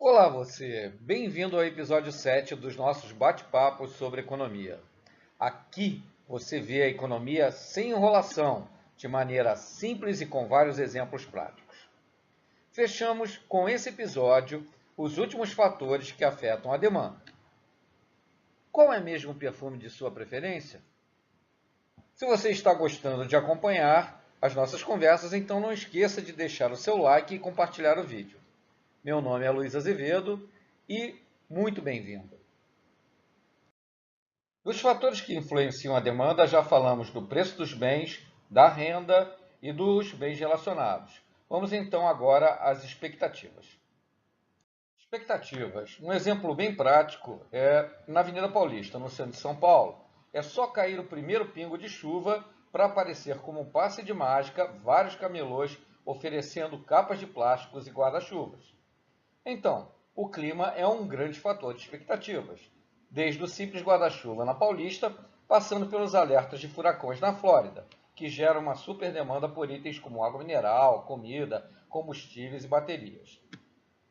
Olá você, bem-vindo ao episódio 7 dos nossos bate-papos sobre economia. Aqui você vê a economia sem enrolação, de maneira simples e com vários exemplos práticos. Fechamos com esse episódio os últimos fatores que afetam a demanda. Qual é mesmo o perfume de sua preferência? Se você está gostando de acompanhar as nossas conversas, então não esqueça de deixar o seu like e compartilhar o vídeo. Meu nome é Luiz Azevedo e muito bem-vindo. Dos fatores que influenciam a demanda, já falamos do preço dos bens, da renda e dos bens relacionados. Vamos então agora às expectativas. Expectativas. Um exemplo bem prático é na Avenida Paulista, no centro de São Paulo. É só cair o primeiro pingo de chuva para aparecer como um passe de mágica vários camelôs oferecendo capas de plásticos e guarda-chuvas. Então, o clima é um grande fator de expectativas, desde o simples guarda-chuva na Paulista, passando pelos alertas de furacões na Flórida, que geram uma super demanda por itens como água mineral, comida, combustíveis e baterias.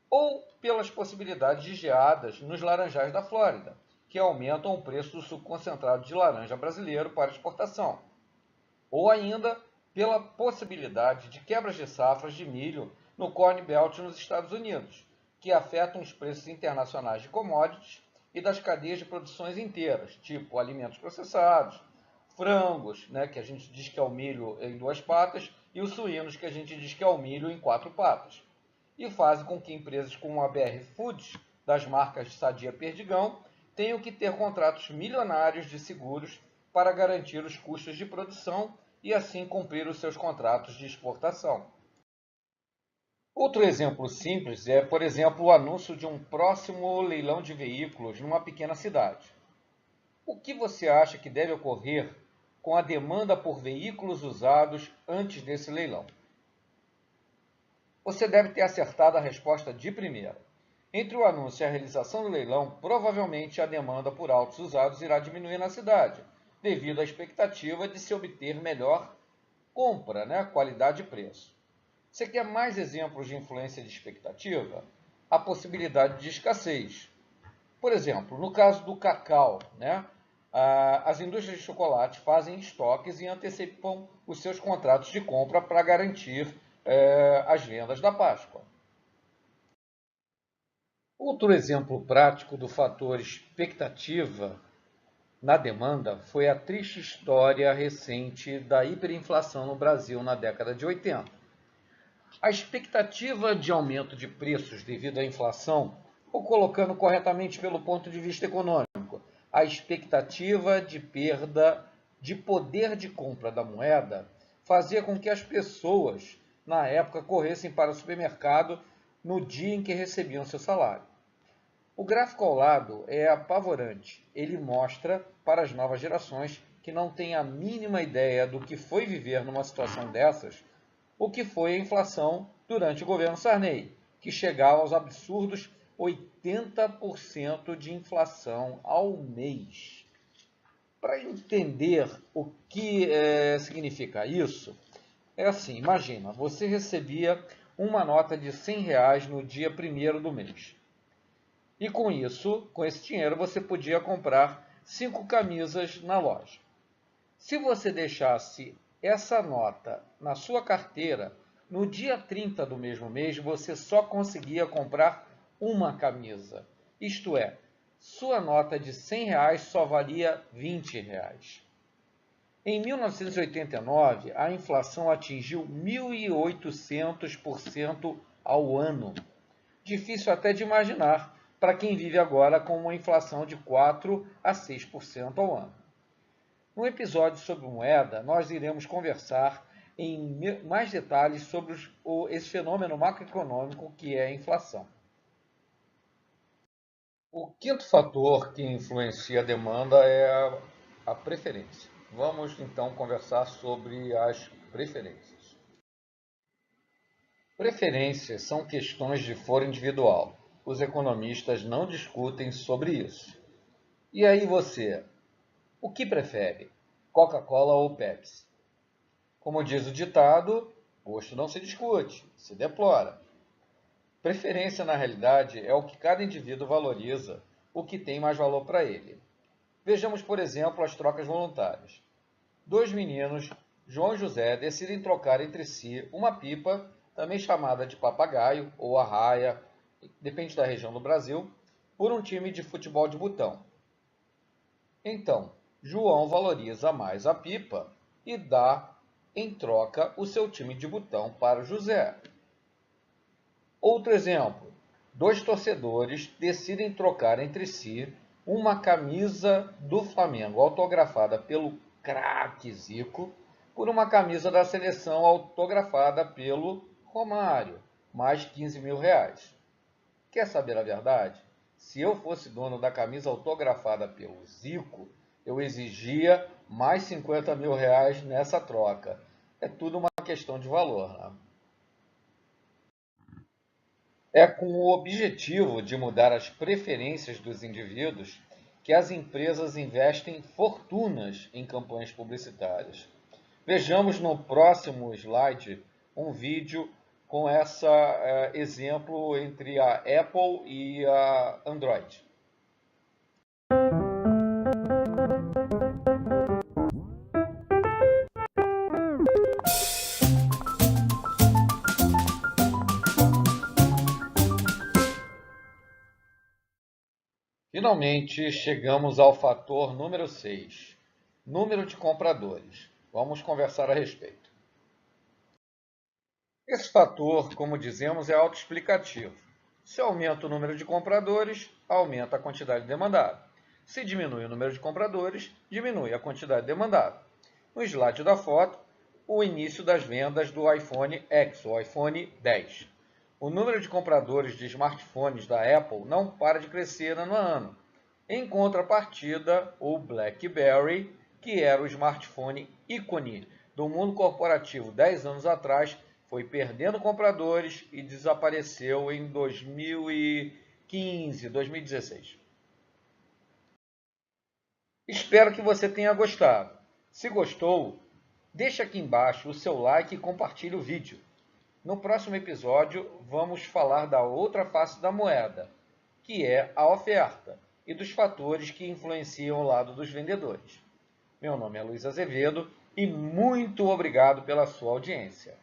Ou pelas possibilidades de geadas nos laranjais da Flórida, que aumentam o preço do suco concentrado de laranja brasileiro para exportação. Ou ainda pela possibilidade de quebras de safras de milho no Corn Belt nos Estados Unidos, que afetam os preços internacionais de commodities e das cadeias de produções inteiras, tipo alimentos processados, frangos, que a gente diz que é o milho em duas patas, e os suínos, que a gente diz que é o milho em quatro patas. E fazem com que empresas como a BR Foods, das marcas Sadia Perdigão, tenham que ter contratos milionários de seguros para garantir os custos de produção e assim cumprir os seus contratos de exportação. Outro exemplo simples é, por exemplo, o anúncio de um próximo leilão de veículos numa pequena cidade. O que você acha que deve ocorrer com a demanda por veículos usados antes desse leilão? Você deve ter acertado a resposta de primeira. Entre o anúncio e a realização do leilão, provavelmente a demanda por autos usados irá diminuir na cidade, devido à expectativa de se obter melhor compra, qualidade e preço. Você quer mais exemplos de influência de expectativa? A possibilidade de escassez. Por exemplo, no caso do cacau, as indústrias de chocolate fazem estoques e antecipam os seus contratos de compra para garantir as vendas da Páscoa. Outro exemplo prático do fator expectativa na demanda foi a triste história recente da hiperinflação no Brasil na década de 80. A expectativa de aumento de preços devido à inflação, ou colocando corretamente pelo ponto de vista econômico, a expectativa de perda de poder de compra da moeda, fazia com que as pessoas, na época, corressem para o supermercado no dia em que recebiam seu salário. O gráfico ao lado é apavorante. Ele mostra para as novas gerações que não têm a mínima ideia do que foi viver numa situação dessas, o que foi a inflação durante o governo Sarney, que chegava aos absurdos 80% de inflação ao mês. Para entender o que significa isso, é assim, imagina, você recebia uma nota de R$ 100 no dia 1º do mês. E com isso, com esse dinheiro, você podia comprar 5 camisas na loja. Se você deixasse essa nota na sua carteira, no dia 30 do mesmo mês, você só conseguia comprar uma camisa. Isto é, sua nota de R$ 100 só valia R$ 20. Em 1989, a inflação atingiu 1.800% ao ano. Difícil até de imaginar para quem vive agora com uma inflação de 4 a 6% ao ano. No episódio sobre moeda, nós iremos conversar em mais detalhes sobre esse fenômeno macroeconômico que é a inflação. O quinto fator que influencia a demanda é a preferência. Vamos então conversar sobre as preferências. Preferências são questões de foro individual. Os economistas não discutem sobre isso. E aí você, o que prefere? Coca-Cola ou Pepsi? Como diz o ditado, gosto não se discute, se deplora. Preferência, na realidade, é o que cada indivíduo valoriza, o que tem mais valor para ele. Vejamos, por exemplo, as trocas voluntárias. Dois meninos, João e José, decidem trocar entre si uma pipa, também chamada de papagaio ou arraia, depende da região do Brasil, por um time de futebol de botão. Então, João valoriza mais a pipa e dá, em troca, o seu time de botão para José. Outro exemplo: dois torcedores decidem trocar entre si uma camisa do Flamengo autografada pelo craque Zico por uma camisa da seleção autografada pelo Romário, mais 15 mil reais. Quer saber a verdade? Se eu fosse dono da camisa autografada pelo Zico, eu exigia mais 50 mil reais nessa troca. É tudo uma questão de valor, né? É com o objetivo de mudar as preferências dos indivíduos que as empresas investem fortunas em campanhas publicitárias. Vejamos no próximo slide um vídeo com esse exemplo entre a Apple e a Android. Finalmente, chegamos ao fator número 6, número de compradores. Vamos conversar a respeito. Esse fator, como dizemos, é autoexplicativo. Se aumenta o número de compradores, aumenta a quantidade demandada. Se diminui o número de compradores, diminui a quantidade demandada. No slide da foto, o início das vendas do iPhone X, o iPhone 10. O número de compradores de smartphones da Apple não para de crescer ano a ano. Em contrapartida, o BlackBerry, que era o smartphone ícone do mundo corporativo 10 anos atrás, foi perdendo compradores e desapareceu em 2015, 2016. Espero que você tenha gostado. Se gostou, deixa aqui embaixo o seu like e compartilhe o vídeo. No próximo episódio, vamos falar da outra face da moeda, que é a oferta, e dos fatores que influenciam o lado dos vendedores. Meu nome é Luiz Azevedo e muito obrigado pela sua audiência.